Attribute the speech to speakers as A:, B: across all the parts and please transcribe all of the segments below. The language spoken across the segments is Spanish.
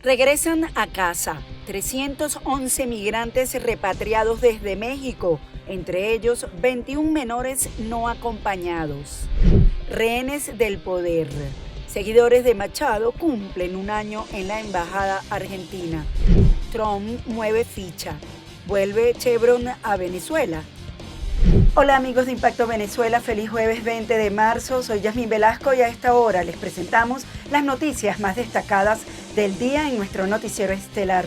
A: Regresan a casa 311 migrantes repatriados desde México, entre ellos 21 menores no acompañados. Rehenes del poder. Seguidores de Machado cumplen un año en la embajada argentina. Trump mueve ficha. Vuelve Chevron a Venezuela. Hola amigos de Impacto Venezuela, feliz jueves 20 de marzo, soy Yasmín Velasco y a esta hora les presentamos las noticias más destacadas del día en nuestro noticiero estelar.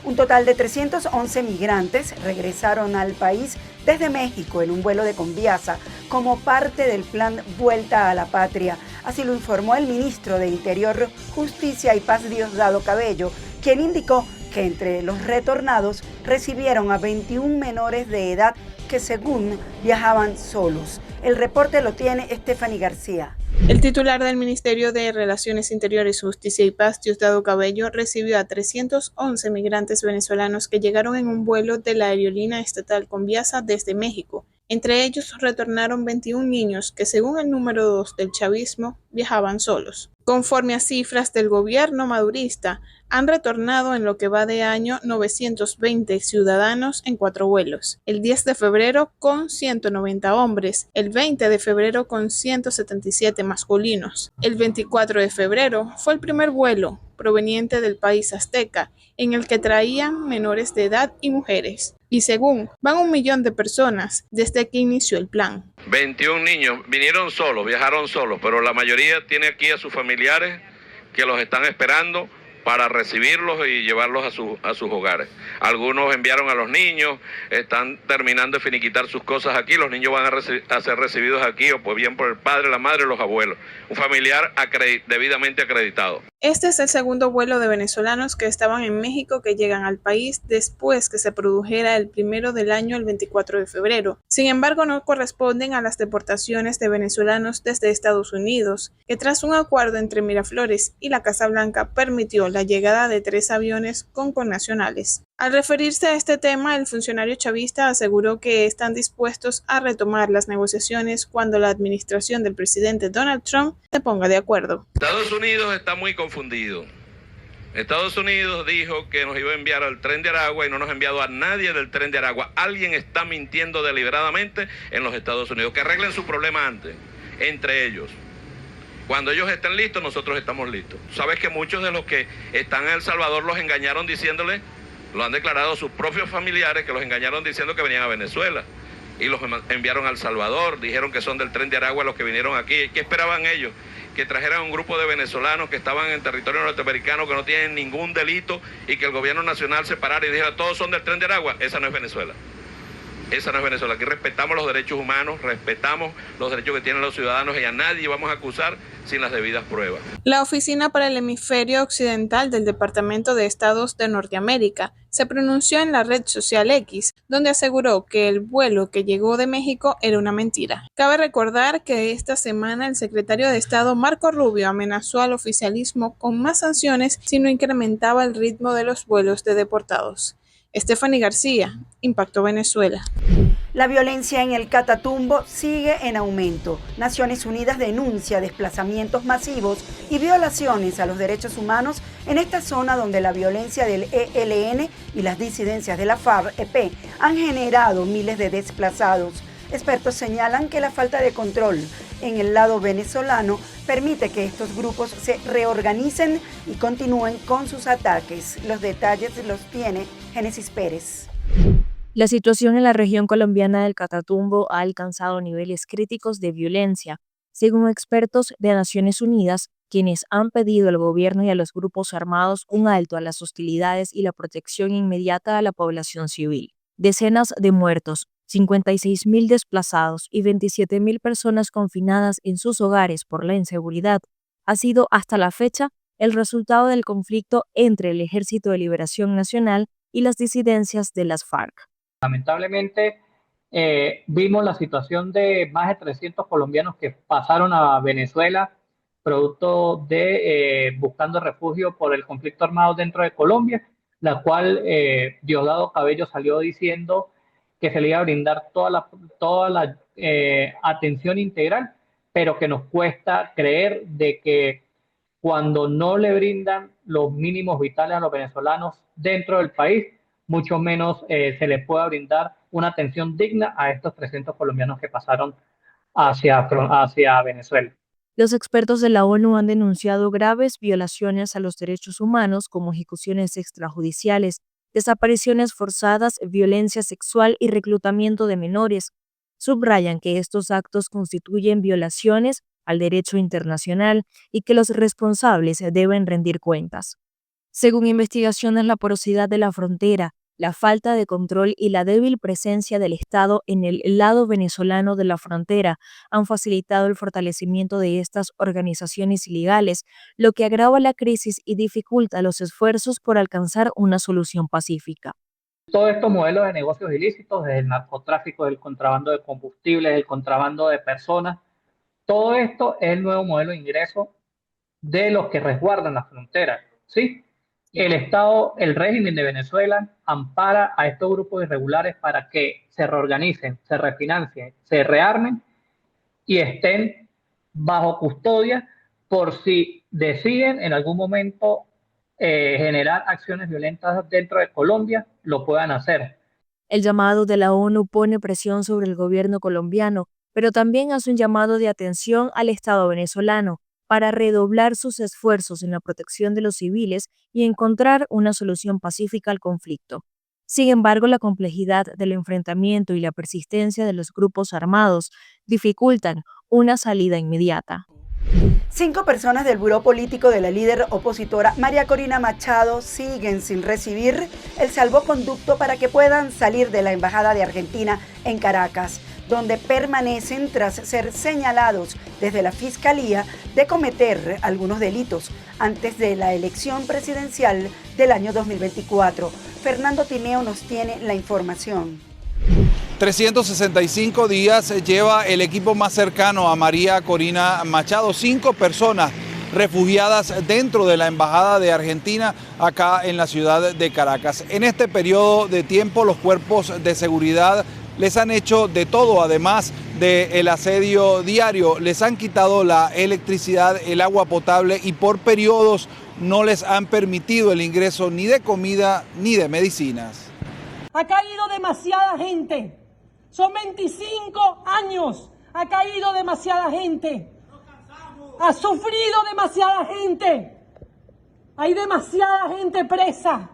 A: Un total de 311 migrantes regresaron al país desde México en un vuelo de Conviasa como parte del plan Vuelta a la Patria. Así lo informó el ministro de Interior, Justicia y Paz, Diosdado Cabello, quien indicó que entre los retornados recibieron a 21 menores de edad que según viajaban solos. El reporte lo tiene Stephanie García.
B: El titular del Ministerio de Relaciones Interiores, Justicia y Paz, Diosdado Cabello, recibió a 311 migrantes venezolanos que llegaron en un vuelo de la aerolínea estatal Conviasa desde México. Entre ellos retornaron 21 niños que, según el número 2 del chavismo, viajaban solos. Conforme a cifras del gobierno madurista, han retornado en lo que va de año 920 ciudadanos en 4 vuelos. El 10 de febrero con 190 hombres, el 20 de febrero con 177 masculinos. El 24 de febrero fue el primer vuelo proveniente del país azteca, en el que traían menores de edad y mujeres. Y según van 1 millón de personas desde que inició el plan.
C: 21 niños vinieron solos, viajaron solos, pero la mayoría tiene aquí a sus familiares que los están esperando para recibirlos y llevarlos a sus hogares. Algunos enviaron a los niños, están terminando de finiquitar sus cosas aquí, los niños van a ser recibidos aquí, o pues bien por el padre, la madre, los abuelos. Un familiar debidamente acreditado.
B: Este es el segundo vuelo de venezolanos que estaban en México que llegan al país después que se produjera el primero del año, el 24 de febrero. Sin embargo, no corresponden a las deportaciones de venezolanos desde Estados Unidos, que tras un acuerdo entre Miraflores y la Casa Blanca permitió la llegada de 3 aviones con connacionales. Al referirse a este tema, el funcionario chavista aseguró que están dispuestos a retomar las negociaciones cuando la administración del presidente Donald Trump se ponga de acuerdo.
C: Estados Unidos está muy confundido. Estados Unidos dijo que nos iba a enviar al Tren de Aragua y no nos ha enviado a nadie del Tren de Aragua. Alguien está mintiendo deliberadamente en los Estados Unidos. Que arreglen su problema antes, entre ellos. Cuando ellos estén listos, nosotros estamos listos. Sabes que muchos de los que están en El Salvador los engañaron diciéndole, lo han declarado sus propios familiares, que los engañaron diciendo que venían a Venezuela y los enviaron a El Salvador, dijeron que son del Tren de Aragua los que vinieron aquí. ¿Qué esperaban ellos? Que trajeran un grupo de venezolanos que estaban en territorio norteamericano, que no tienen ningún delito, y que el gobierno nacional se parara y dijera todos son del Tren de Aragua. Esa no es Venezuela. Esa no es Venezuela. Aquí respetamos los derechos humanos, respetamos los derechos que tienen los ciudadanos y a nadie vamos a acusar sin las debidas pruebas.
B: La Oficina para el Hemisferio Occidental del Departamento de Estados de Norteamérica se pronunció en la red social X, donde aseguró que el vuelo que llegó de México era una mentira. Cabe recordar que esta semana el secretario de Estado Marco Rubio amenazó al oficialismo con más sanciones si no incrementaba el ritmo de los vuelos de deportados. Stephanie García, Impacto Venezuela.
A: La violencia en el Catatumbo sigue en aumento. Naciones Unidas denuncia desplazamientos masivos y violaciones a los derechos humanos en esta zona donde la violencia del ELN y las disidencias de la FARC-EP han generado miles de desplazados. Expertos señalan que la falta de control en el lado venezolano permite que estos grupos se reorganicen y continúen con sus ataques. Los detalles los tiene Génesis Pérez.
D: La situación en la región colombiana del Catatumbo ha alcanzado niveles críticos de violencia, según expertos de Naciones Unidas, quienes han pedido al gobierno y a los grupos armados un alto a las hostilidades y la protección inmediata a la población civil. Decenas de muertos, 56.000 desplazados y 27.000 personas confinadas en sus hogares por la inseguridad ha sido hasta la fecha el resultado del conflicto entre el Ejército de Liberación Nacional y las disidencias de las FARC.
E: Lamentablemente vimos la situación de más de 300 colombianos que pasaron a Venezuela producto de buscando refugio por el conflicto armado dentro de Colombia, la cual Diosdado Cabello salió diciendo que se le iba a brindar toda la atención integral, pero que nos cuesta creer de que cuando no le brindan los mínimos vitales a los venezolanos dentro del país, mucho menos se les pueda brindar una atención digna a estos 300 colombianos que pasaron hacia Venezuela.
D: Los expertos de la ONU han denunciado graves violaciones a los derechos humanos como ejecuciones extrajudiciales, desapariciones forzadas, violencia sexual y reclutamiento de menores. Subrayan que estos actos constituyen violaciones al derecho internacional y que los responsables deben rendir cuentas. Según investigaciones, la porosidad de la frontera, la falta de control y la débil presencia del Estado en el lado venezolano de la frontera han facilitado el fortalecimiento de estas organizaciones ilegales, lo que agrava la crisis y dificulta los esfuerzos por alcanzar una solución pacífica.
E: Todos estos modelos de negocios ilícitos, desde el narcotráfico, del contrabando de combustibles, el contrabando de personas, todo esto es el nuevo modelo de ingreso de los que resguardan la frontera, ¿sí? El Estado, el régimen de Venezuela ampara a estos grupos irregulares para que se reorganicen, se refinancien, se rearmen y estén bajo custodia por si deciden en algún momento generar acciones violentas dentro de Colombia, lo puedan hacer.
D: El llamado de la ONU pone presión sobre el gobierno colombiano, pero también hace un llamado de atención al Estado venezolano para redoblar sus esfuerzos en la protección de los civiles y encontrar una solución pacífica al conflicto. Sin embargo, la complejidad del enfrentamiento y la persistencia de los grupos armados dificultan una salida inmediata.
A: 5 personas del buró político de la líder opositora María Corina Machado siguen sin recibir el salvoconducto para que puedan salir de la Embajada de Argentina en Caracas, donde permanecen tras ser señalados desde la Fiscalía de cometer algunos delitos antes de la elección presidencial del año 2024. Fernando Tineo nos tiene la información.
F: 365 días lleva el equipo más cercano a María Corina Machado, 5 personas refugiadas dentro de la Embajada de Argentina acá en la ciudad de Caracas. En este periodo de tiempo los cuerpos de seguridad les han hecho de todo, además del asedio diario. Les han quitado la electricidad, el agua potable y por periodos no les han permitido el ingreso ni de comida ni de medicinas.
G: Ha caído demasiada gente. Son 25 años. Ha caído demasiada gente. Ha sufrido demasiada gente. Hay demasiada gente presa.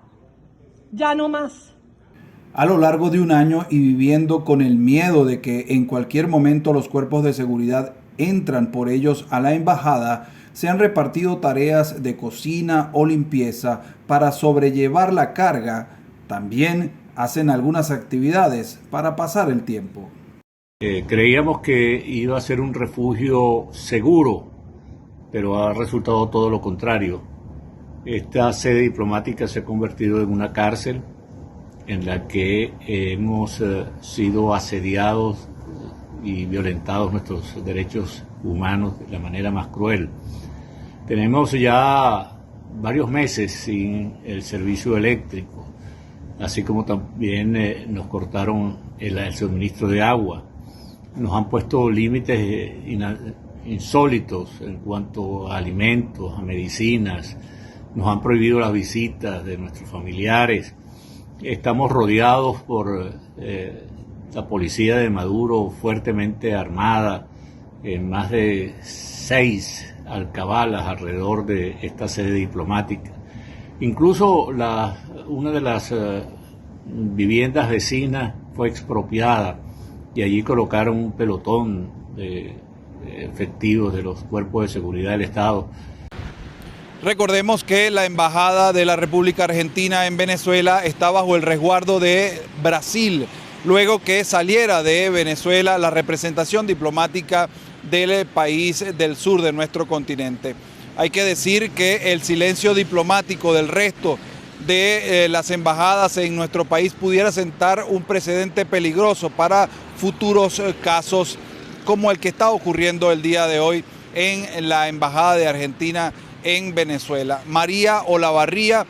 G: Ya no más.
F: A lo largo de un año y viviendo con el miedo de que en cualquier momento los cuerpos de seguridad entran por ellos a la embajada, se han repartido tareas de cocina o limpieza para sobrellevar la carga. También hacen algunas actividades para pasar el tiempo.
H: Creíamos que iba a ser un refugio seguro, pero ha resultado todo lo contrario. Esta sede diplomática se ha convertido en una cárcel en la que hemos sido asediados y violentados nuestros derechos humanos de la manera más cruel. Tenemos ya varios meses sin el servicio eléctrico, así como también nos cortaron el suministro de agua. Nos han puesto límites insólitos en cuanto a alimentos, a medicinas, nos han prohibido las visitas de nuestros familiares. Estamos rodeados por la policía de Maduro fuertemente armada, en más de 6 alcabalas alrededor de esta sede diplomática. Incluso una de las viviendas vecinas fue expropiada y allí colocaron un pelotón de efectivos de los cuerpos de seguridad del Estado.
F: Recordemos que la Embajada de la República Argentina en Venezuela está bajo el resguardo de Brasil, luego que saliera de Venezuela la representación diplomática del país del sur de nuestro continente. Hay que decir que el silencio diplomático del resto de las embajadas en nuestro país pudiera sentar un precedente peligroso para futuros casos como el que está ocurriendo el día de hoy en la Embajada de Argentina en Venezuela. María Olavarría,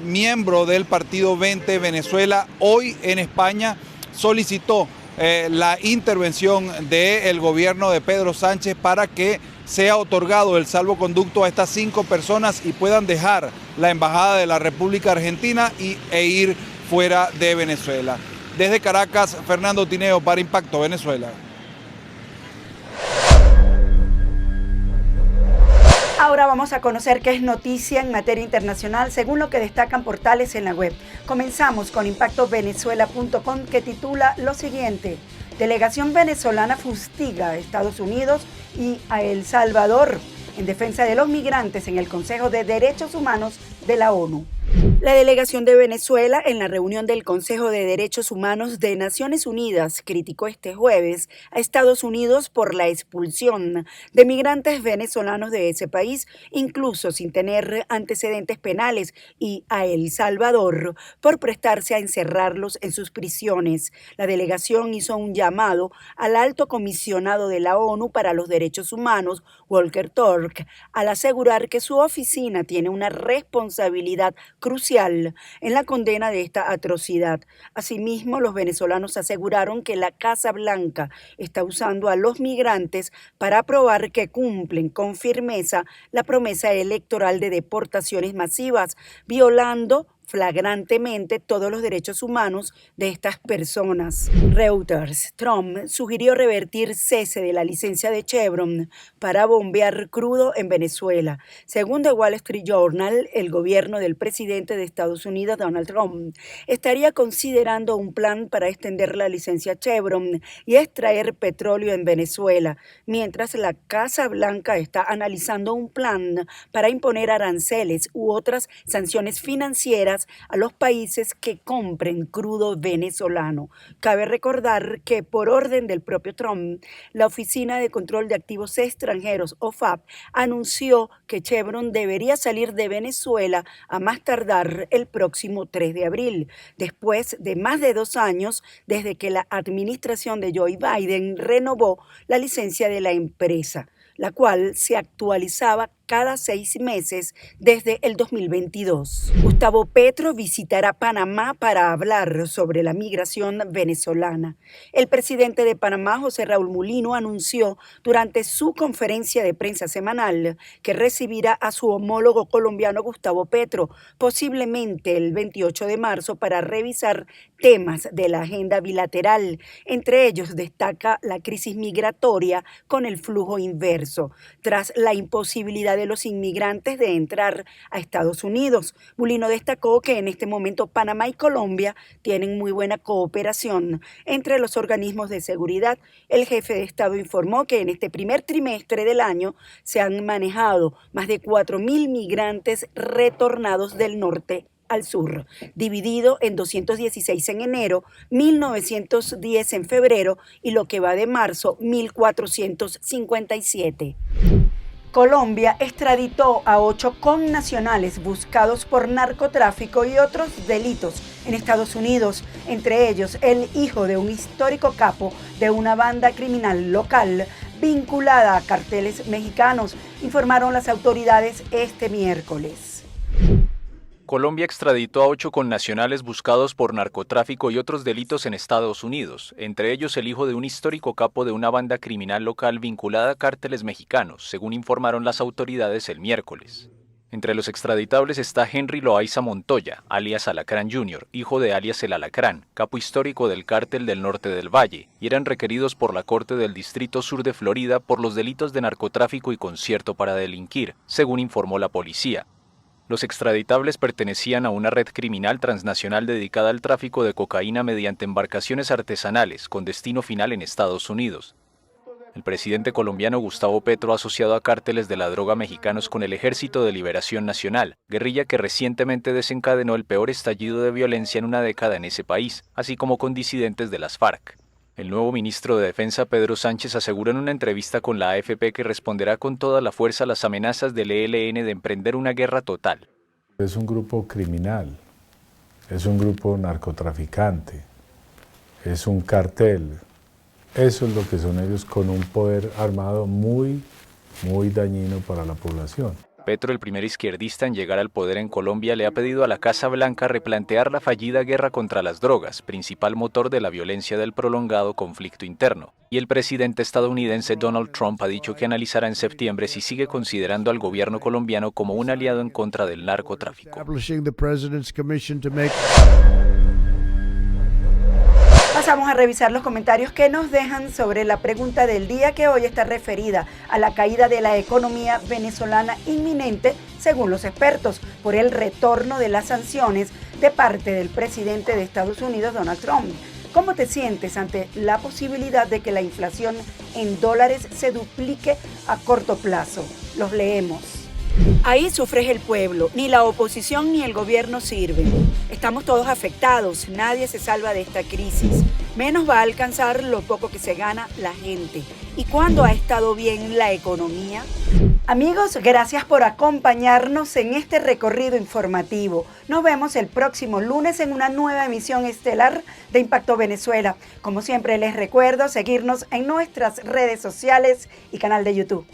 F: miembro del partido 20 Venezuela, hoy en España solicitó la intervención del gobierno de Pedro Sánchez para que sea otorgado el salvoconducto a estas 5 personas y puedan dejar la Embajada de la República Argentina e ir fuera de Venezuela. Desde Caracas, Fernando Tineo para Impacto Venezuela.
A: Ahora vamos a conocer qué es noticia en materia internacional según lo que destacan portales en la web. Comenzamos con impactovenezuela.com, que titula lo siguiente: delegación venezolana fustiga a Estados Unidos y a El Salvador en defensa de los migrantes en el Consejo de Derechos Humanos de la ONU. La delegación de Venezuela en la reunión del Consejo de Derechos Humanos de Naciones Unidas criticó este jueves a Estados Unidos por la expulsión de migrantes venezolanos de ese país, incluso sin tener antecedentes penales, y a El Salvador por prestarse a encerrarlos en sus prisiones. La delegación hizo un llamado al alto comisionado de la ONU para los Derechos Humanos, Volker Turk, al asegurar que su oficina tiene una responsabilidad crucial en la condena de esta atrocidad. Asimismo, los venezolanos aseguraron que la Casa Blanca está usando a los migrantes para probar que cumplen con firmeza la promesa electoral de deportaciones masivas, violando flagrantemente todos los derechos humanos de estas personas. Reuters: Trump sugirió revertir cese de la licencia de Chevron para bombear crudo en Venezuela. Según The Wall Street Journal, el gobierno del presidente de Estados Unidos, Donald Trump, estaría considerando un plan para extender la licencia Chevron y extraer petróleo en Venezuela, mientras la Casa Blanca está analizando un plan para imponer aranceles u otras sanciones financieras a los países que compren crudo venezolano. Cabe recordar que por orden del propio Trump, la Oficina de Control de Activos Extranjeros, OFAC, anunció que Chevron debería salir de Venezuela a más tardar el próximo 3 de abril, después de más de 2 años desde que la administración de Joe Biden renovó la licencia de la empresa, la cual se actualizaba cada 6 meses desde el 2022. Gustavo Petro visitará Panamá para hablar sobre la migración venezolana. El presidente de Panamá, José Raúl Mulino, anunció durante su conferencia de prensa semanal que recibirá a su homólogo colombiano Gustavo Petro, posiblemente el 28 de marzo, para revisar temas de la agenda bilateral. Entre ellos destaca la crisis migratoria con el flujo inverso, tras la imposibilidad de los inmigrantes de entrar a Estados Unidos. Mulino destacó que en este momento Panamá y Colombia tienen muy buena cooperación entre los organismos de seguridad. El jefe de Estado informó que en este primer trimestre del año se han manejado más de 4.000 migrantes retornados del norte al sur, dividido en 216 en enero, 1.910 en febrero y lo que va de marzo, 1.457. Colombia extraditó a 8 connacionales buscados por narcotráfico y otros delitos en Estados Unidos, entre ellos el hijo de un histórico capo de una banda criminal local vinculada a carteles mexicanos, informaron las autoridades este miércoles.
I: Colombia extraditó a 8 connacionales buscados por narcotráfico y otros delitos en Estados Unidos, entre ellos el hijo de un histórico capo de una banda criminal local vinculada a cárteles mexicanos, según informaron las autoridades el miércoles. Entre los extraditables está Henry Loaiza Montoya, alias Alacrán Jr., hijo de alias El Alacrán, capo histórico del cártel del Norte del Valle, y eran requeridos por la Corte del Distrito Sur de Florida por los delitos de narcotráfico y concierto para delinquir, según informó la policía. Los extraditables pertenecían a una red criminal transnacional dedicada al tráfico de cocaína mediante embarcaciones artesanales con destino final en Estados Unidos. El presidente colombiano Gustavo Petro ha asociado a cárteles de la droga mexicanos con el Ejército de Liberación Nacional, guerrilla que recientemente desencadenó el peor estallido de violencia en una década en ese país, así como con disidentes de las FARC. El nuevo ministro de Defensa, Pedro Sánchez, aseguró en una entrevista con la AFP que responderá con toda la fuerza a las amenazas del ELN de emprender una guerra total.
J: Es un grupo criminal, es un grupo narcotraficante, es un cartel. Eso es lo que son ellos, con un poder armado muy dañino para la población.
I: Petro, el primer izquierdista en llegar al poder en Colombia, le ha pedido a la Casa Blanca replantear la fallida guerra contra las drogas, principal motor de la violencia del prolongado conflicto interno. Y el presidente estadounidense Donald Trump ha dicho que analizará en septiembre si sigue considerando al gobierno colombiano como un aliado en contra del narcotráfico.
A: Pasamos a revisar los comentarios que nos dejan sobre la pregunta del día, que hoy está referida a la caída de la economía venezolana inminente, según los expertos, por el retorno de las sanciones de parte del presidente de Estados Unidos, Donald Trump. ¿Cómo te sientes ante la posibilidad de que la inflación en dólares se duplique a corto plazo? Los leemos. Ahí sufre el pueblo, ni la oposición ni el gobierno sirven. Estamos todos afectados, nadie se salva de esta crisis. Menos va a alcanzar lo poco que se gana la gente. ¿Y cuándo ha estado bien la economía? Amigos, gracias por acompañarnos en este recorrido informativo. Nos vemos el próximo lunes en una nueva emisión estelar de Impacto Venezuela. Como siempre les recuerdo seguirnos en nuestras redes sociales y canal de YouTube.